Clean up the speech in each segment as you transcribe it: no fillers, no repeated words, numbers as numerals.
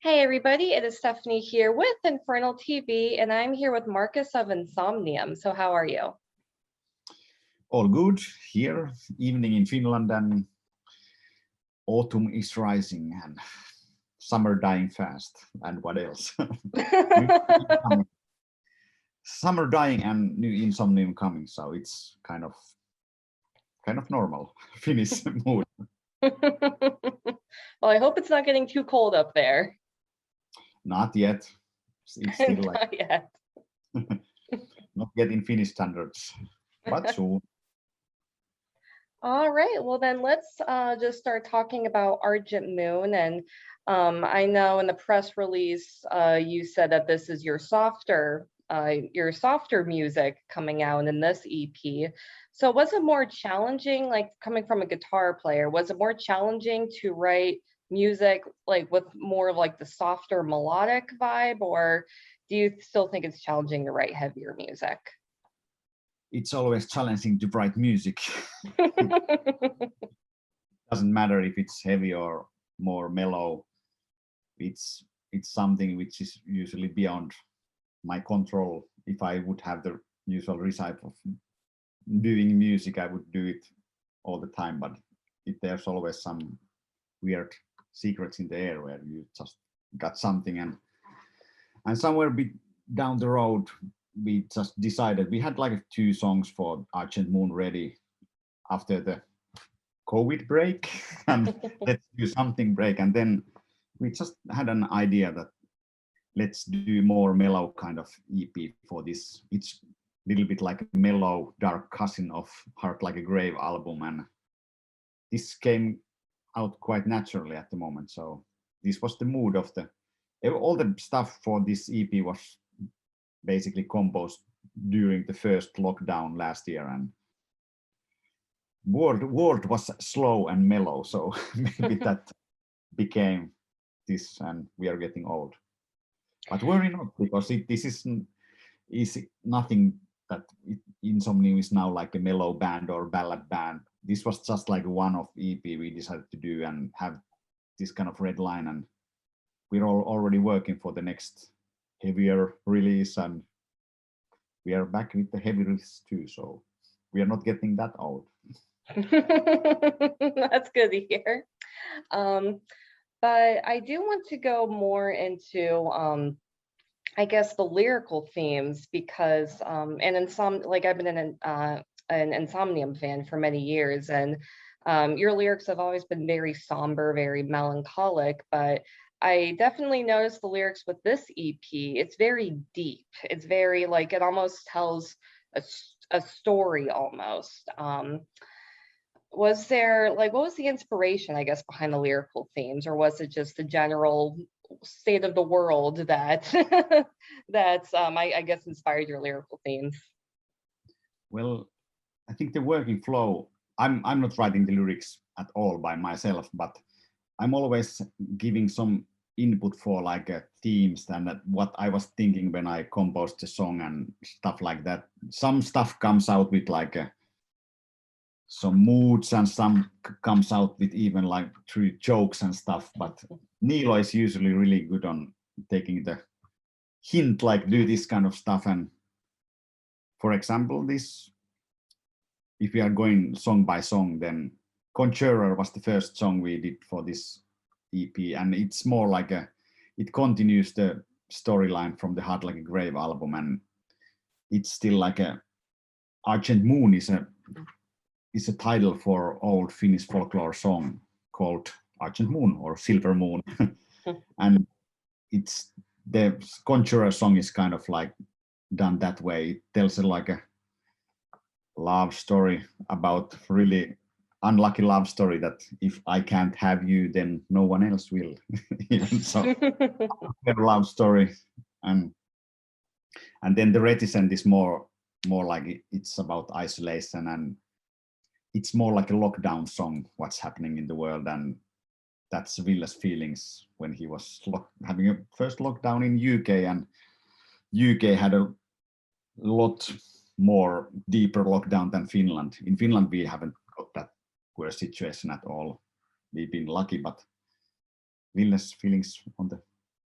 Hey everybody, it is Stephanie here with Infernal TV, and I'm here with Markus of Insomnium. So how are you? All good here, evening in Finland, and autumn is rising and summer dying fast. And what else? Summer dying and new Insomnium coming, so it's kind of normal Finnish mood. Well, I hope it's not getting too cold up there. Not yet. It's still like Not yet. not yet in Finnish standards, but soon. All right, well then let's just start talking about Argent Moon. And I know in the press release you said that this is your softer music coming out in this EP. So was it more challenging, like coming from a guitar player, was it more challenging to write music like with more of like the softer melodic vibe, or do you still think it's challenging to write heavier music? It's always challenging to write music. Doesn't matter if it's heavy or more mellow. It's something which is usually beyond my control. If I would have the usual recipe of doing music, I would do it all the time. But there's always some weird secrets in the air where you just got something, and somewhere down the road we just decided we had like 2 songs for Argent Moon ready after the COVID break and let's do something break, and then we just had an idea that let's do more mellow kind of EP for this. It's a little bit like a mellow dark cousin of Heart Like a Grave album, and this came out quite naturally at the moment. So this was the mood of all the stuff for this EP was basically composed during the first lockdown last year, and world was slow and mellow, so maybe that became this, and we are getting old. But worry not, because this is nothing that Insomnium is now like a mellow band or ballad band. This was just like one of EP we decided to do and have this kind of red line, and we're already working for the next heavier release, and we are back with the heavy release too, so we are not getting that old. That's good to hear. But I do want to go more into I guess the lyrical themes, because and like I've been an Insomnium fan for many years, and your lyrics have always been very somber, very melancholic, but I definitely noticed the lyrics with this EP. It's very deep. It's very like it almost tells a story almost. Was there like what was the inspiration, I guess, behind the lyrical themes, or was it just the general state of the world that that's I guess inspired your lyrical themes? Well, I think the working flow. I'm not writing the lyrics at all by myself, but I'm always giving some input for like themes and what I was thinking when I composed the song and stuff like that. Some stuff comes out with like some moods, and some comes out with even like through jokes and stuff. But Nilo is usually really good on taking the hint, like do this kind of stuff. And for example, this, if we are going song by song, then Conjurer was the first song we did for this EP, and it's more like it continues the storyline from the Heart Like a Grave album, and it's still like Argent Moon is a title for old Finnish folklore song called Argent Moon or Silver Moon. And it's the Conjurer song is kind of like done that way. It tells like a love story about really unlucky love story that if I can't have you, then no one else will. Even so, love story, and then the reticent is more like it's about isolation, and it's more like a lockdown song, what's happening in the world, and that's Ville's feelings when he was having a first lockdown in UK, and UK had a lot more deeper lockdown than Finland. In Finland, we haven't got that worse situation at all. We've been lucky, but Ville's feelings on the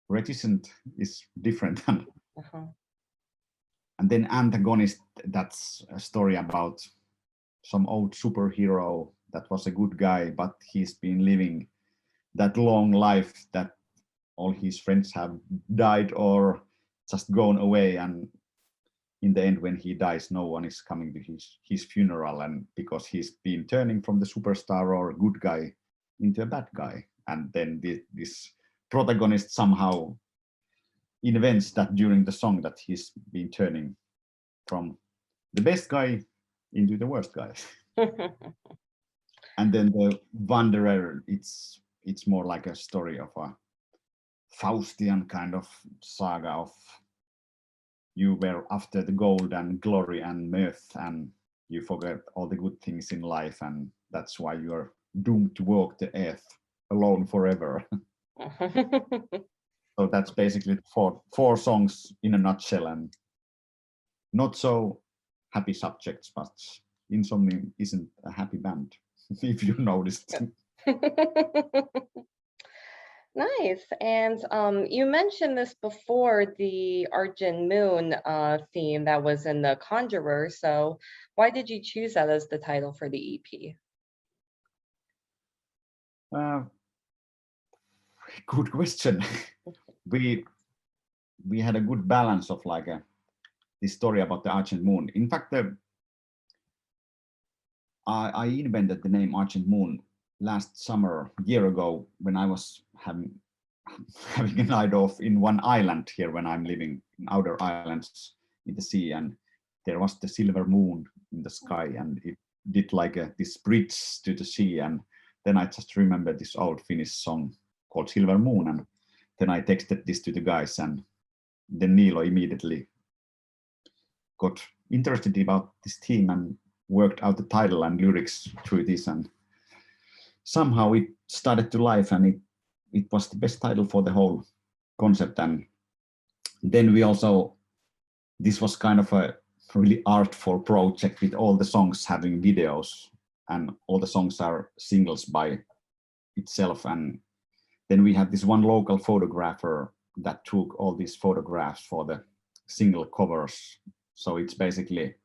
reticent is different. Uh-huh. And then antagonist, that's a story about some old superhero that was a good guy, but he's been living that long life that all his friends have died or just gone away, and in the end when he dies no one is coming to his funeral, and because he's been turning from the superstar or good guy into a bad guy, and then this protagonist somehow invents that during the song that he's been turning from the best guy into the worst guy. And then the Wanderer, it's more like a story of a Faustian kind of saga of you were after the gold and glory and mirth, and you forget all the good things in life, and that's why you are doomed to walk the earth alone forever. So that's basically four songs in a nutshell, and not so happy subjects, but Insomnium isn't a happy band, if you noticed. Nice. And you mentioned this before, the Argent Moon theme that was in The Conjurer. So why did you choose that as the title for the EP? Good question. We had a good balance of like this story about the Argent Moon. In fact, I invented the name Argent Moon last summer, a year ago, when I was having a night off in one island here when I'm living in outer islands in the sea, and there was the silver moon in the sky, and it did like this bridge to the sea, and then I just remembered this old Finnish song called Silver Moon, and then I texted this to the guys, and then Niilo immediately got interested about this theme and worked out the title and lyrics through this, and somehow it started to life, and it was the best title for the whole concept. And then we also, this was kind of a really artful project with all the songs having videos, and all the songs are singles by itself, and then we had this one local photographer that took all these photographs for the single covers. So it's basically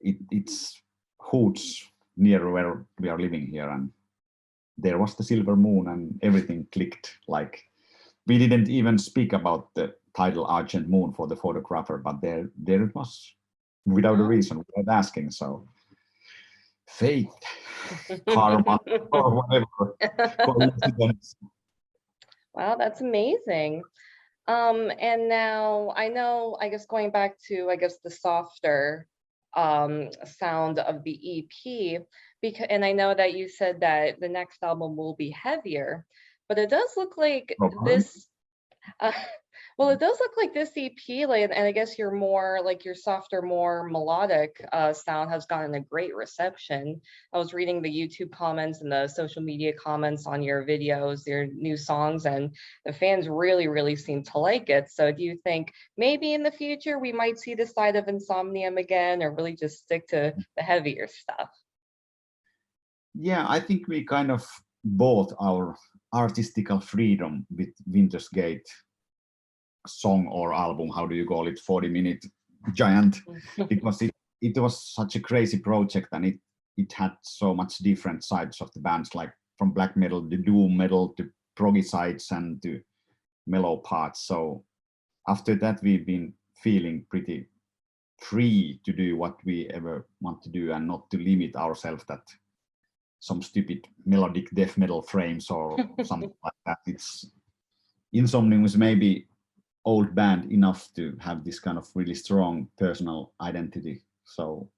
it's hoods near where we are living here, and there was the silver moon, and everything clicked. Like, we didn't even speak about the title Argent Moon for the photographer, but there it was without a reason, without asking. So fate, karma, or whatever coincidence. Wow, that's amazing. And now I know, I guess going back to, I guess, the softer sound of the EP, because, and I know that you said that the next album will be heavier, but it does look like this, well, it does look like this EP, like, and I guess your more, like your softer, more melodic sound has gotten a great reception. I was reading the YouTube comments and the social media comments on your videos, your new songs, and the fans really, really seem to like it. So do you think maybe in the future we might see the side of Insomnium again, or really just stick to the heavier stuff? Yeah, I think we kind of bought our artistical freedom with Winter's Gate song or album, how do you call it, 40-minute giant, because it was such a crazy project, and it had so much different sides of the bands, like from black metal to doom metal to proggy sides and to mellow parts. So after that we've been feeling pretty free to do what we ever want to do, and not to limit ourselves that some stupid melodic death metal frames or something like that. It's Insomnium is maybe old band enough to have this kind of really strong personal identity. So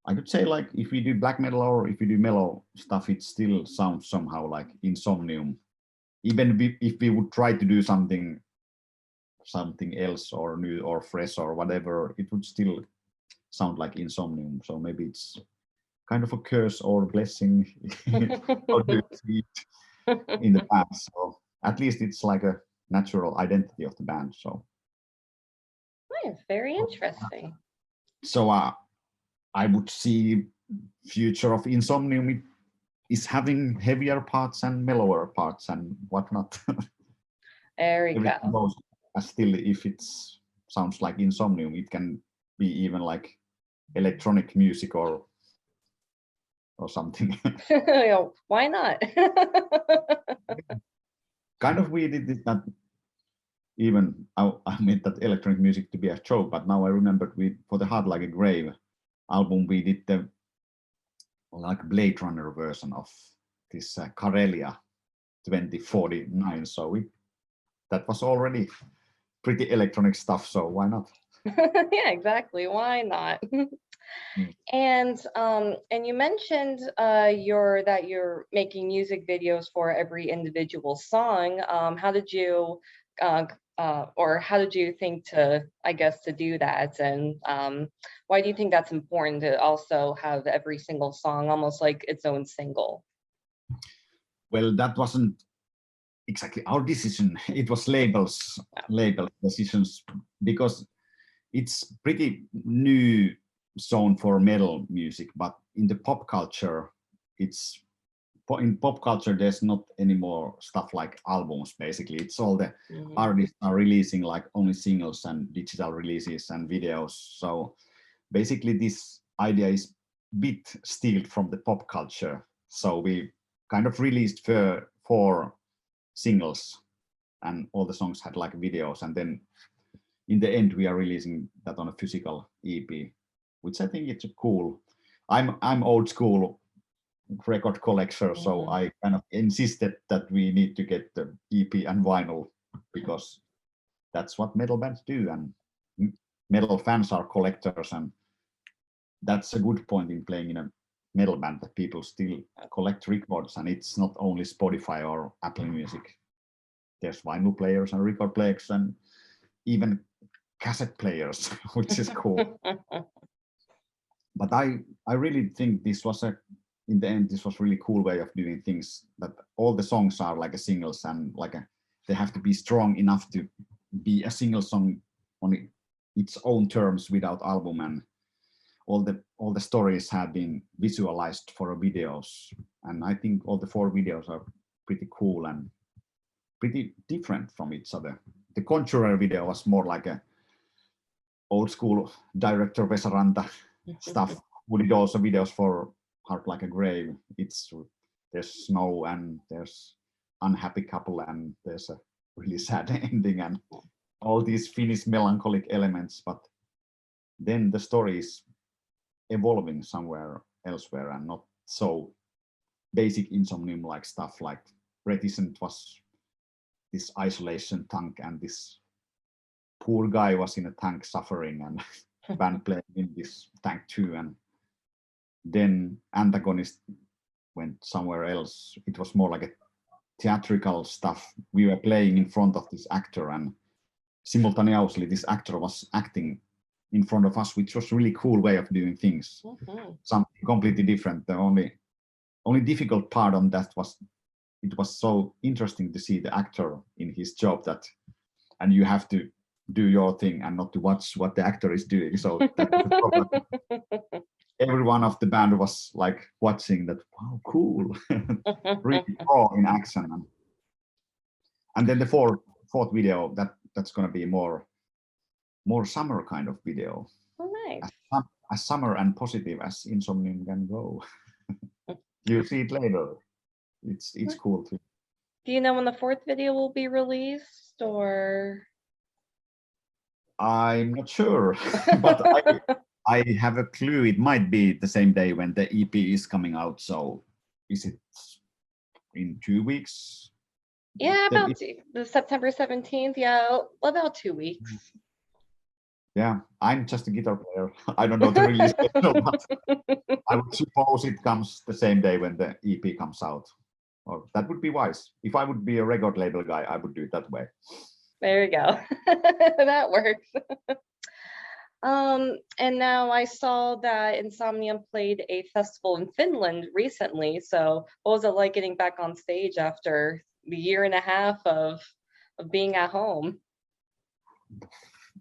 I could say, like, if we do black metal or if we do mellow stuff, it still sounds somehow like Insomnium. Even if we would try to do something else or new or fresh or whatever, it would still sound like Insomnium. So maybe it's kind of a curse or blessing how do you see it in the past. So at least it's like a natural identity of the band. So Nice, very interesting. So I would see future of Insomnium is having heavier parts and mellower parts and whatnot. There we everything go. goes. Still, if it sounds like Insomnium, it can be even like electronic music or something. Why not? Kind of we did it that even I made that electronic music to be a joke, but now I remembered for the Heart Like a Grave album we did the like Blade Runner version of this Karelia 2049. So that was already pretty electronic stuff. So why not? Yeah, exactly. Why not? And you mentioned that you're making music videos for every individual song. How did you or how did you think to, I guess, to do that? And why do you think that's important to also have every single song almost like its own single? Well, that wasn't exactly our decision. It was label decisions, because it's pretty new zone for metal music, but in the pop culture, in pop culture there's not any more stuff like albums. Basically, it's all the artists are releasing like only singles and digital releases and videos. So basically this idea is bit stealed from the pop culture. So we kind of released four singles, and all the songs had like videos, and then in the end we are releasing that on a physical EP, which I think it's cool. I'm old school record collector, so I kind of insisted that we need to get the EP and vinyl, because that's what metal bands do, and metal fans are collectors, and that's a good point in playing in a metal band, that people still collect records, and it's not only Spotify or Apple Music. There's vinyl players and record players and even cassette players, which is cool. But I really think this was in the end, this was really cool way of doing things, that all the songs are like a singles, and they have to be strong enough to be a single song on its own terms without album, and all the stories have been visualized for videos, and I think all the four videos are pretty cool and pretty different from each other. The Conjurer video was more like a old school director Vesaranta stuff. We did also videos for Heart Like a Grave. There's snow, and there's unhappy couple, and there's a really sad ending, and all these Finnish melancholic elements. But then the story is evolving somewhere elsewhere, and not so basic Insomnium-like stuff. Like Reticent was this isolation tank, and this poor guy was in a tank suffering, and band playing in this tank too, and then Antagonist went somewhere else. It was more like a theatrical stuff. We were playing in front of this actor, and simultaneously this actor was acting in front of us, which was really cool way of doing things. Something completely different. The only difficult part on that was it was so interesting to see the actor in his job, and you have to do your thing and not to watch what the actor is doing. So that was the problem. Everyone of the band was like watching that. Wow, cool! Really raw in action, and then the fourth video that's going to be more summer kind of video. Oh, nice. As summer and positive as Insomnium can go. You'll see it later. It's cool too. Do you know when the fourth video will be released, or? I'm not sure, but I have a clue. It might be the same day when the EP is coming out. So is it in 2 weeks? Yeah, about the September 17th. Yeah, about 2 weeks. Yeah, I'm just a guitar player. I don't know the release schedule, but I would suppose it comes the same day when the EP comes out. Or that would be wise. If I would be a record label guy, I would do it that way. There you go. That works. And now I saw that Insomnium played a festival in Finland recently. So what was it like getting back on stage after the year and a half of being at home?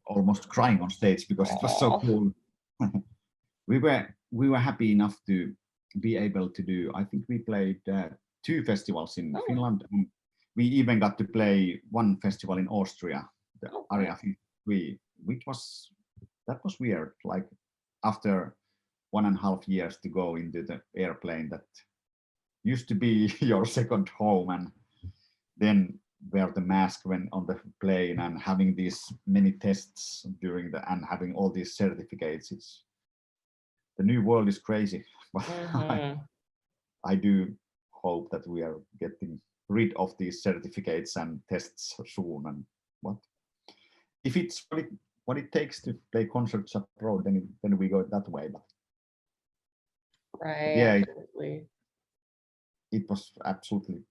Almost crying on stage because it was so cool. we were happy enough to be able to do. I think we played 2 festivals in Finland. And we even got to play one festival in Austria, the Oh, Area nice. 53, that was weird. Like after 1.5 years to go into the airplane that used to be your second home, and then wear the mask when on the plane and having these many tests during the and having all these certificates. It's the new world is crazy, but Mhm. I do hope that we are getting rid of these certificates and tests soon. And what if it's what it takes to play concerts abroad? Then we go that way. But Right, yeah, absolutely. it was absolutely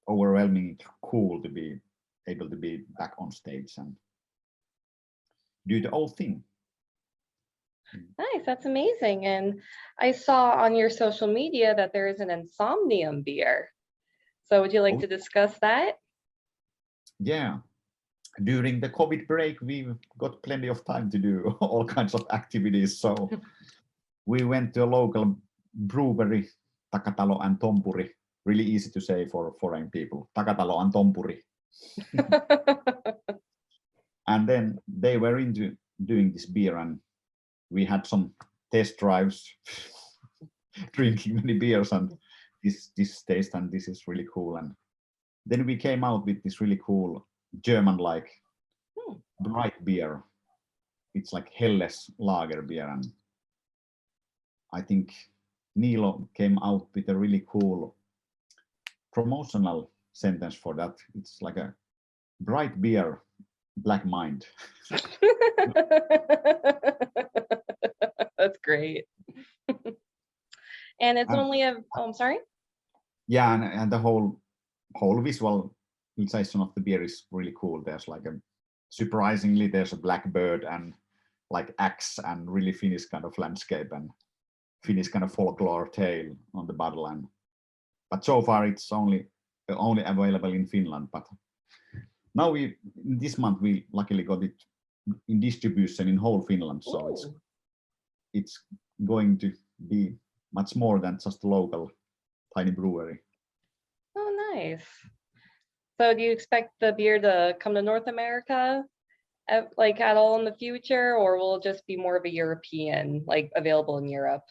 overwhelming, cool to be able to be back on stage and do the whole thing. Nice, that's amazing. And I saw on your social media that there is an Insomnium beer. So would you like Oh, to discuss that? yeah. During the COVID break, we've got plenty of time to do all kinds of activities. So we went to a local brewery, Takatalo and Tompuri. Really easy to say for foreign people. Takatalo and Tompuri. And then they were into doing this beer, and we had some test drives, drinking many beers, and this taste, and this is really cool. And then we came out with this really cool German-like Hmm. bright beer. It's like Helles lager beer, and I think Niilo came out with a really cool promotional sentence for that. It's like a bright beer, black mind. That's great. And it's And only a, oh, I'm sorry. yeah, and the whole visualization of the beer is really cool. There's like a surprisingly there's a black bird and like axe and really Finnish kind of landscape and Finnish kind of folklore tale on the bottle. And but so far it's only available in Finland. But now this month we luckily got it in distribution in whole Finland. So Ooh. it's going to be much more than just a local tiny brewery. Oh, nice. So do you expect the beer to come to North America like at all in the future, or will it just be more of a European, like available in Europe?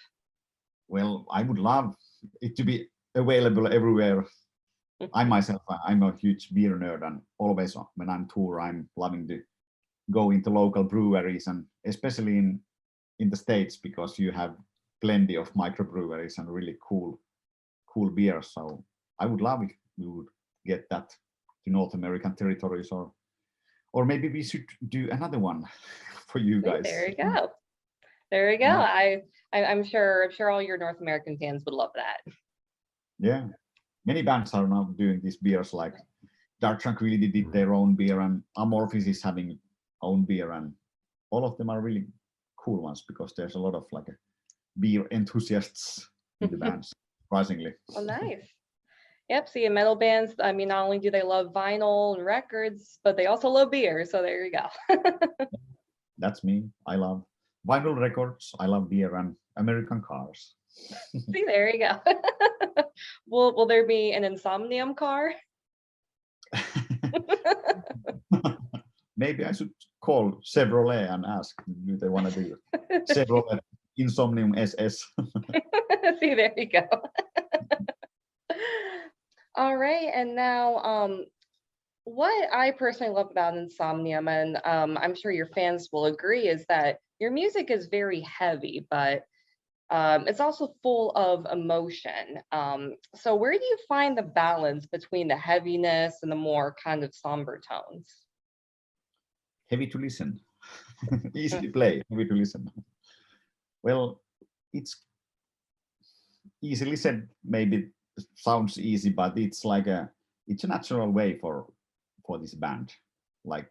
Well, I would love it to be available everywhere. I myself, I'm a huge beer nerd, and always when I'm tour, I'm loving to go into local breweries, and especially in the States, because you have plenty of microbreweries and really cool beer. So I would love if we would get that to North American territories, or maybe we should do another one for you See, guys. there you go. There we go. Yeah. I'm sure all your North American fans would love that. Yeah, many bands are now doing these beers. Like Dark Tranquillity did their own beer, and Amorphis is having own beer, and all of them are really cool ones because there's a lot of like beer enthusiasts in the bands, surprisingly. Oh, nice. Yep. See, in metal bands, I mean, not only do they love vinyl and records, but they also love beer. So there you go. That's me. I love vinyl records. I love beer and American cars. See, there you go. Will there be an Insomnium car? Maybe I should call Chevrolet and ask do they want to do Chevrolet Insomnium SS. See, there you go. All right, and now what I personally love about Insomnium, and I'm sure your fans will agree, is that your music is very heavy, but it's also full of emotion. So where do you find the balance between the heaviness and the more kind of somber tones? Heavy to listen. Easy to play, heavy to listen. Well, it's easily said, maybe sounds easy, but it's like it's a natural way for this band. Like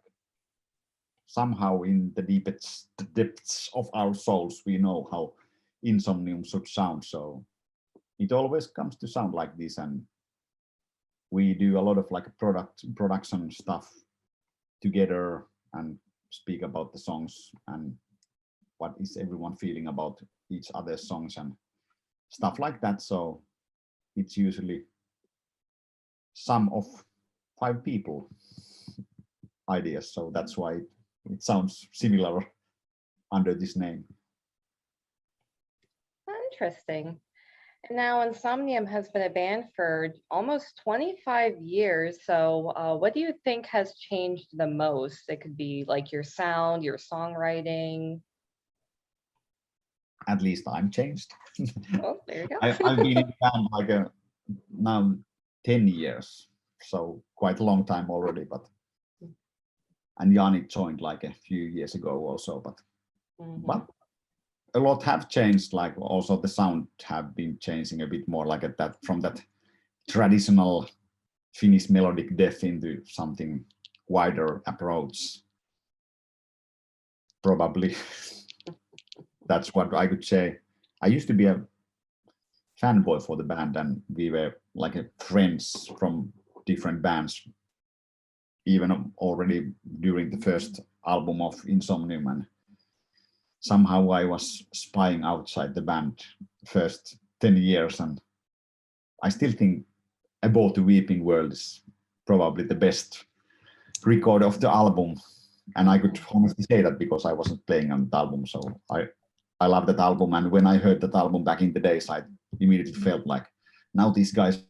somehow in the deepest depths of our souls, we know how Insomnium should sound. So it always comes to sound like this, and we do a lot of like production stuff together and speak about the songs and what is everyone feeling about each other's songs and stuff like that. So it's usually some of 5 people ideas, so that's why it sounds similar under this name. Interesting. And now Insomnium has been a band for almost 25 years. So what do you think has changed the most? It could be like your sound, your songwriting. At least I'm changed. Oh, there you go. I've been in the band like now 10 years, so quite a long time already. But and Jani joined like a few years ago also, but a lot have changed. Like also the sound have been changing a bit more, like at that from that traditional Finnish melodic death into something wider approach. Probably that's what I could say. I used to be a fanboy for the band, and we were like friends from different bands, even already during the first album of Insomnium. And somehow I was spying outside the band first 10 years, and I still think About the Weeping World is probably the best record of the album. And I could honestly say that because I wasn't playing on the album. So I love that album. And when I heard that album back in the days, I immediately felt like, now these guys,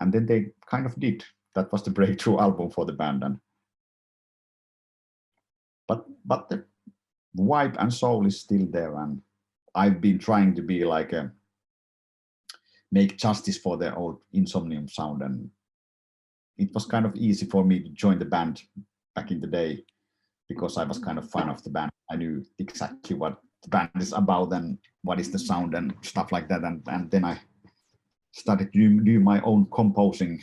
and then they kind of did. That was the breakthrough album for the band. And but the vibe and soul is still there. And I've been trying to be like make justice for the old Insomnium sound. And it was kind of easy for me to join the band back in the day because I was kind of fan of the band. I knew exactly what the band is about and what is the sound and stuff like that. And then I started to do my own composing,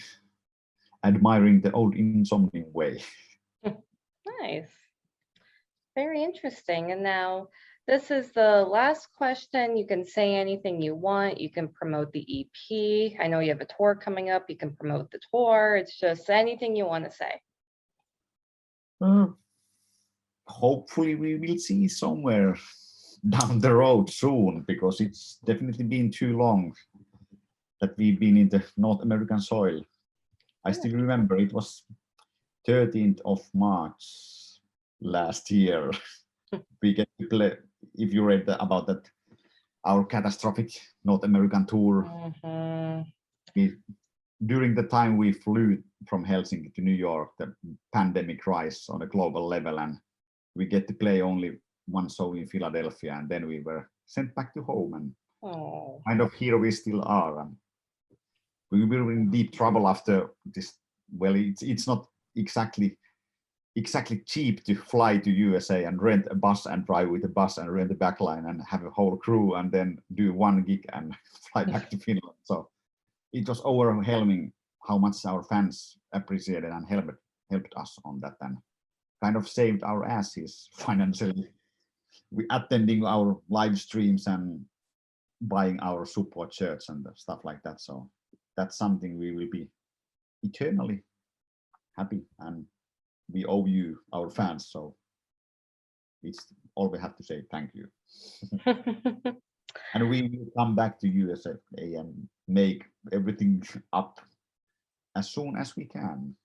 admiring the old Insomnium way. Nice. Very interesting. And now this is the last question. You can say anything you want. You can promote the EP. I know you have a tour coming up. You can promote the tour. It's just anything you want to say. Hopefully we will see somewhere down the road soon, because it's definitely been too long that we've been in the North American soil. I still remember it was 13th of March last year. We get to play, if you read about that, our catastrophic North American tour. During the time we flew from Helsinki to New York, the pandemic rise on a global level, and we get to play only one show in Philadelphia, and then we were sent back to home. And kind of here we still are. And we were in deep trouble after this. Well, it's not exactly cheap to fly to USA and rent a bus and drive with a bus and rent a backline and have a whole crew and then do one gig and fly back to Finland. So it was overwhelming how much our fans appreciated and helped us on that, and kind of saved our asses financially. We attending our live streams and buying our support shirts and stuff like that. So that's something we will be eternally happy, and we owe you, our fans. So it's all we have to say. Thank you. And we will come back to USA and make everything up as soon as we can.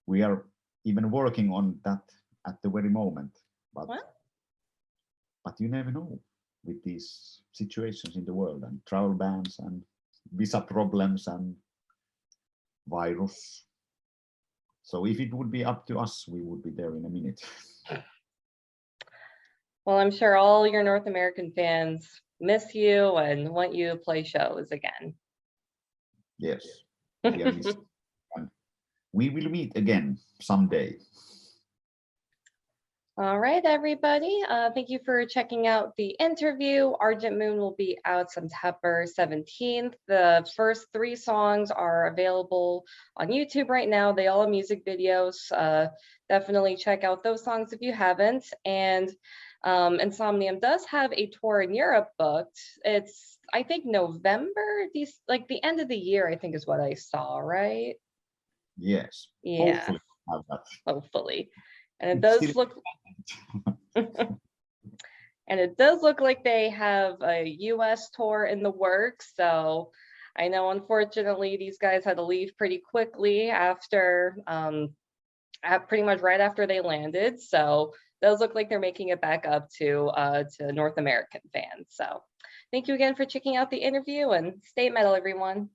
We are even working on that at the very moment, but you never know with these situations in the world and travel bans and visa problems and virus. So if it would be up to us, we would be there in a minute. Well, I'm sure all your North American fans miss you and want you to play shows again. Yes. We will meet again someday. All right, everybody. Thank you for checking out the interview. Argent Moon will be out September 17th. The first 3 songs are available on YouTube right now. They all have music videos. Definitely check out those songs if you haven't. And Insomnium does have a tour in Europe booked. It's, I think, November, like the end of the year, I think is what I saw, right? Yes. Yeah. Hopefully. Have that. Hopefully. And it does look and it does look like they have a US tour in the works. So I know, unfortunately, these guys had to leave pretty quickly after, pretty much right after they landed. So those look like they're making it back up to North American fans. So thank you again for checking out the interview, and stay metal, everyone.